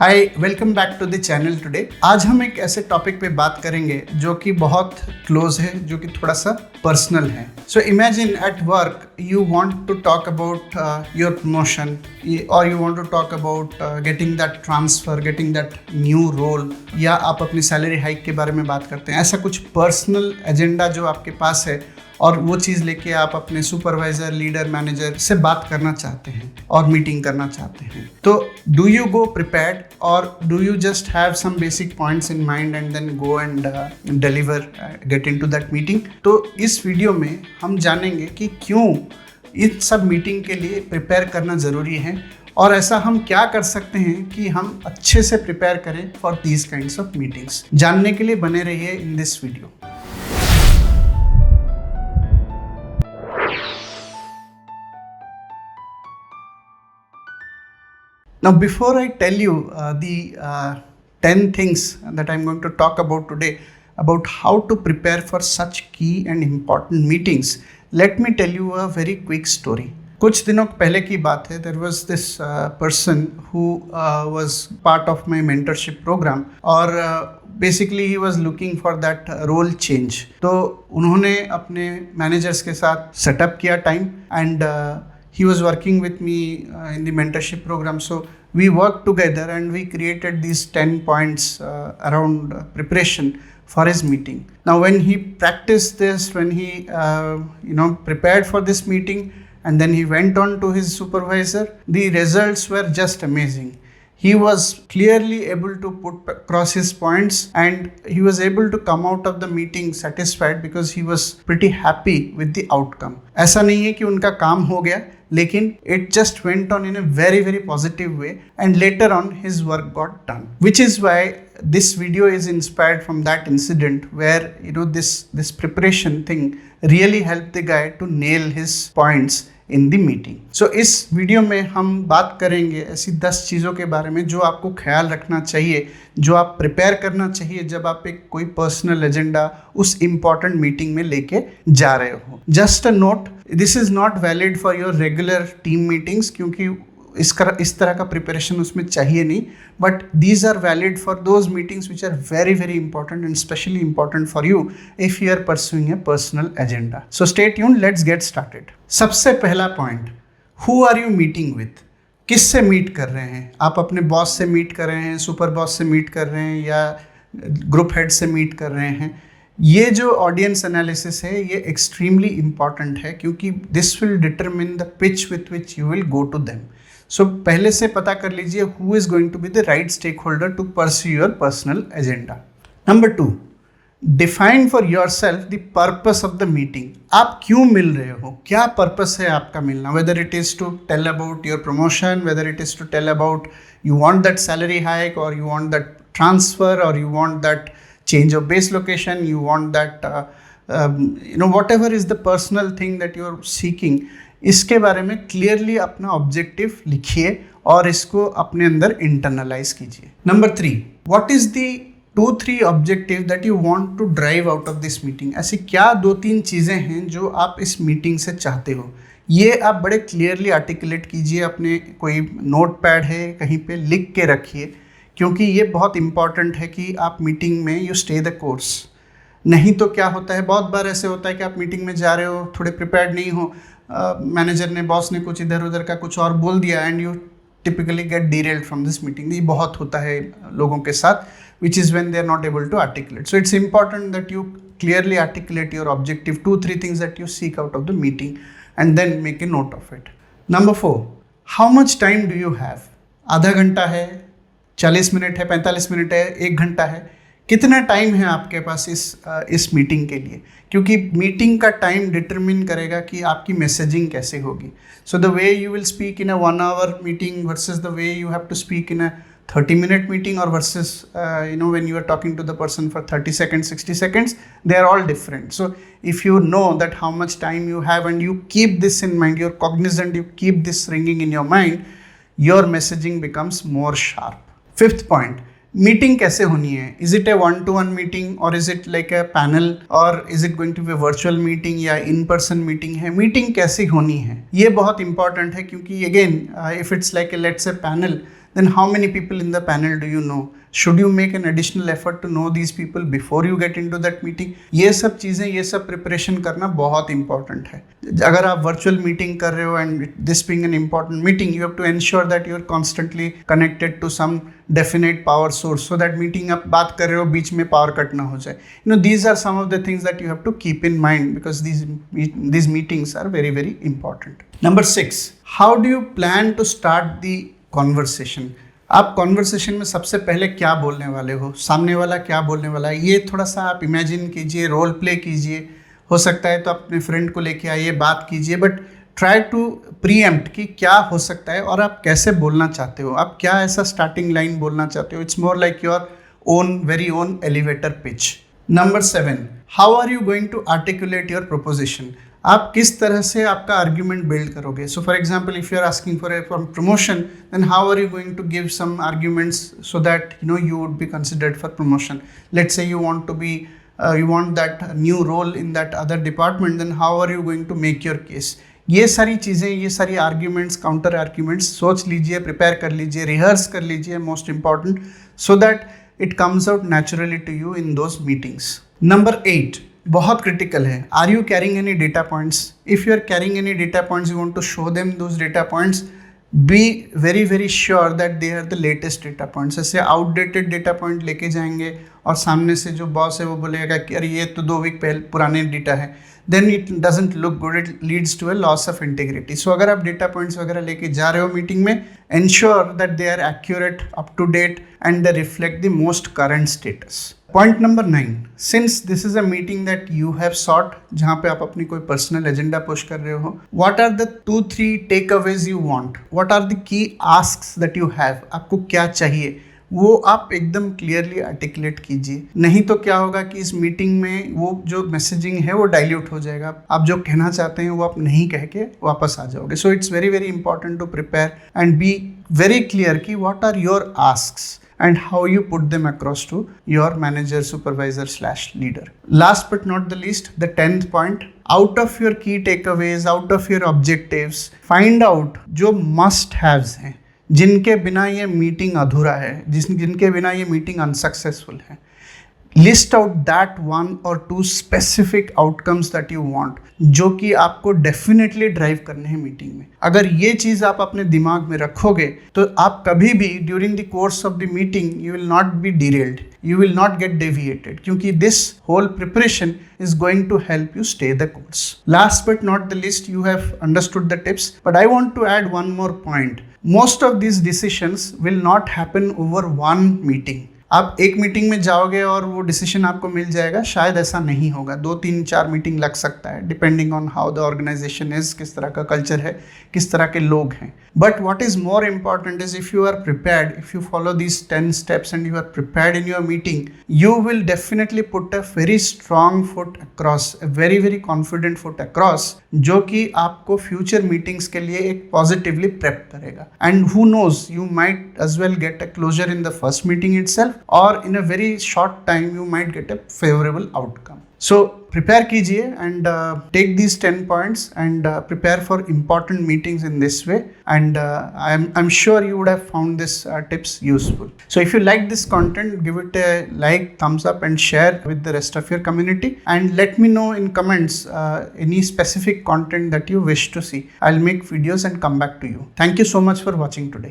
Hi, welcome back to the channel today. आज हम एक ऐसे टॉपिक पे बात करेंगे जो कि बहुत क्लोज है, जो कि थोड़ा सा पर्सनल है। So imagine at work you want to talk about your promotion और you want to talk about getting that transfer, getting that new role, या आप अपनी सैलरी हाइक के बारे में बात करते हैं। ऐसा कुछ पर्सनल एजेंडा जो आपके पास है और वो चीज़ लेके आप अपने सुपरवाइजर, लीडर, मैनेजर से बात करना चाहते हैं और मीटिंग करना चाहते हैं। तो डू यू गो प्रिपेयर्ड और do you just have some basic points in mind and then go and deliver, get into that meeting? तो इस वीडियो में हम जानेंगे कि क्यों इन सब मीटिंग के लिए प्रिपेयर करना ज़रूरी है और ऐसा हम क्या कर सकते हैं कि हम अच्छे से प्रिपेयर करें for these kinds of meetings. जानने के लिए बने रहिए in this video. Now, before I tell you the 10 things that I'm going to talk about today about how to prepare for such key and important meetings, let me tell you a very quick story. कुछ दिनों पहले की बात है। There was this person who was part of my mentorship program और basically he was looking for that role change. तो उन्होंने अपने managers के साथ setup किया time and he was working with me in the mentorship program. So we worked together and we created these 10 points around preparation for his meeting. Now when he practiced this, when he prepared for this meeting and then he went on to his supervisor, the results were just amazing. He was clearly able to put across his points and he was able to come out of the meeting satisfied because he was pretty happy with the outcome. ऐसा नहीं है कि उनका काम हो गया, लेकिन it just went on in a very very positive way and later on his work got done, which is why this video is inspired from that incident where this preparation thing really helped the guy to nail his points in the meeting. So इस video में हम बात करेंगे ऐसी 10 चीज़ों के बारे में जो आपको ख्याल रखना चाहिए, जो आप प्रिपेयर करना चाहिए जब आप एक कोई पर्सनल एजेंडा उस इम्पॉर्टेंट मीटिंग में लेके जा रहे हो। Just a note, this is not valid for your regular team meetings क्योंकि इस तरह का प्रिपरेशन उसमें चाहिए नहीं, but these are valid for those meetings which are very very important and specially important for you if you are pursuing a personal agenda. So stay tuned, let's get started. सबसे पहला point, who are you meeting with? किससे meet कर रहे हैं? आप अपने boss से meet कर रहे हैं, सुपर बॉस से मीट कर रहे हैं, या ग्रुप हेड से मीट कर रहे हैं? ये जो ऑडियंस एनालिसिस है ये एक्सट्रीमली इंपॉर्टेंट है क्योंकि this will determine the pitch with which you will go to them. So पहले से पता कर लीजिए who is going to be the right stakeholder to pursue your personal agenda. Number 2, define for yourself the purpose of the meeting. आप क्यों मिल रहे हो? क्या पर्पस है आपका मिलना? Whether it is to tell about your promotion, whether it is to tell about you want that salary hike और you want that transfer और you want that change of base location, you want that whatever is the personal thing that you are seeking, इसके बारे में clearly अपना objective लिखिए और इसको अपने अंदर इंटरनलाइज कीजिए। Number 3, what is the 2-3 objective that you want to drive out of this meeting? ऐसी क्या 2-3 चीज़ें हैं जो आप इस मीटिंग से चाहते हो? ये आप बड़े क्लियरली आर्टिकुलेट कीजिए। अपने कोई नोट पैड है कहीं पे लिख के रखिए क्योंकि ये बहुत इंपॉर्टेंट है कि आप मीटिंग में यू स्टे द कोर्स। नहीं तो क्या होता है, बहुत बार ऐसे होता है कि आप मीटिंग में जा रहे हो, थोड़े प्रिपेयर्ड नहीं हो, मैनेजर ने, बॉस ने कुछ इधर उधर का कुछ और बोल दिया and you typically get derailed from this meeting. ये बहुत होता है लोगों के साथ, which is when they are not able to articulate. So it's important that you clearly articulate your objective, 2-3 things that you seek out of the meeting and then make a note of it. Number 4, how much time do you have? आधा घंटा है, 40 minute है, 45 minute है, 1 घंटा है? कितना time है आपके पास इस मीटिंग के लिए? क्योंकि मीटिंग का टाइम डिटरमिन करेगा कि आपकी मैसेजिंग कैसे होगी। So the way you will speak in a 1 hour meeting versus the way you have to speak in a 30-minute meeting और versus when you are talking to the person for 30 seconds, 60 seconds, they are all different. So if you know that how much time you have and you keep this in mind, you're cognizant, you keep this ringing in your mind, your messaging becomes more sharp. 5th point, meeting कैसे होनी है? Is it a 1-to-1 meeting और is it like a panel और is it going to be virtual meeting या in person meeting है? Meeting कैसे होनी है ये बहुत इंपॉर्टेंट है क्योंकि again if it's like a let's a panel, then how many people in the panel do you know? Should you make an additional effort to know these people before you get into that meeting? ये सब चीज़ें, ये सब preparation करना बहुत important है. अगर आप वर्चुअल मीटिंग कर रहे हो and this being an important meeting, you have to ensure that you are constantly connected to some definite power source, so that meeting आप बात कर रहे हो बीच में पावर कट ना हो जाए. You know, these are some of the things that you have to keep in mind because these meetings are very very important. Number 6, how do you plan to start the conversation? आप conversation में सबसे पहले क्या बोलने वाले हो, सामने वाला क्या बोलने वाला है, ये थोड़ा सा आप इमेजिन कीजिए, रोल प्ले कीजिए. हो सकता है तो अपने फ्रेंड को लेके आइए, बात कीजिए, बट ट्राई टू प्रीएम्प्ट कि क्या हो सकता है और आप कैसे बोलना चाहते हो, आप क्या ऐसा स्टार्टिंग लाइन बोलना चाहते हो. It's more like your own very own elevator pitch. Number 7, how are you going to articulate your proposition? आप किस तरह से आपका आर्ग्यूमेंट बिल्ड करोगे. So for example, if you are asking for a promotion, then how are you going to give some arguments so that you would be considered for promotion. Let's say you want that new role in that other department, then how are you going to make your case? ये सारी चीज़ें, ये सारी arguments, counter arguments सोच लीजिए, prepare कर लीजिए, rehearse कर लीजिए, most important, so that it comes out naturally to you in those meetings. Number 8, बहुत critical है. Are you carrying any data points? If you are carrying any data points, you want to show them those data points. Be very very sure that they are the latest data points. ऐसे outdated data point लेके जाएंगे और सामने से जो boss है वो बोलेगा कि अरे ये तो 2 वीक पहले पुराने डेटा है, then it doesn't look good, it leads to a loss of integrity. So अगर आप डेटा पॉइंट्स वगैरह लेके जा रहे हो मीटिंग में, ensure that they are accurate, up to date and they reflect the most current status. Point number 9, since this is a meeting that you have sought, जहाँ पे आप अपनी कोई पर्सनल एजेंडा पुश कर रहे हो, what are the 2-3 takeaways you want? What are the key asks that you have? आपको क्या चाहिए वो आप एकदम क्लियरली आर्टिकुलेट कीजिए. नहीं तो क्या होगा कि इस मीटिंग में वो जो मैसेजिंग है वो डाइल्यूट हो जाएगा. आप जो कहना चाहते हैं वो आप नहीं कह के वापस आ जाओगे. So it's very very important to prepare and be very clear कि what are your asks and how you put them across to your manager, supervisor / leader. Last but not the least, the 10th point, out of your key takeaways, out of your objectives, find out जो must haves हैं, जिनके बिना ये meeting अधूरा है, जिनके बिना ये मीटिंग अनसक्सेसफुल है. List out that 1 or 2 specific outcomes that you want, जो कि आपको डेफिनेटली ड्राइव करने हैं मीटिंग में. अगर ये चीज़ आप अपने दिमाग में रखोगे तो आप कभी भी during the course of the meeting you will not be derailed, you will not get deviated, क्योंकि this whole preparation is going to help you stay the course. Last but not the least, you have understood the tips, but I want to add one more point. Most of these decisions will not happen over one meeting. आप एक meeting में जाओगे और वो decision आपको मिल जाएगा, शायद ऐसा नहीं होगा. 2, 3, 4 मीटिंग लग सकता है, depending on how the organisation is, किस तरह का कल्चर है, किस तरह के लोग हैं. But what is more important is if you are prepared, if you follow these 10 steps and you are prepared in your meeting, you will definitely put a very strong foot across, a very very confident foot across, जो कि आपको future meetings के लिए एक positively prep करेगा. And who knows, you might as well get a closure in the first meeting itself, or in a very short time you might get a favorable outcome. So prepare कीजिए and take these 10 points and prepare for important meetings in this way, and I'm sure you would have found this tips useful. So if you like this content, give it a like, thumbs up and share with the rest of your community, and let me know in comments any specific content that you wish to see. I'll make videos and come back to you. Thank you so much for watching today.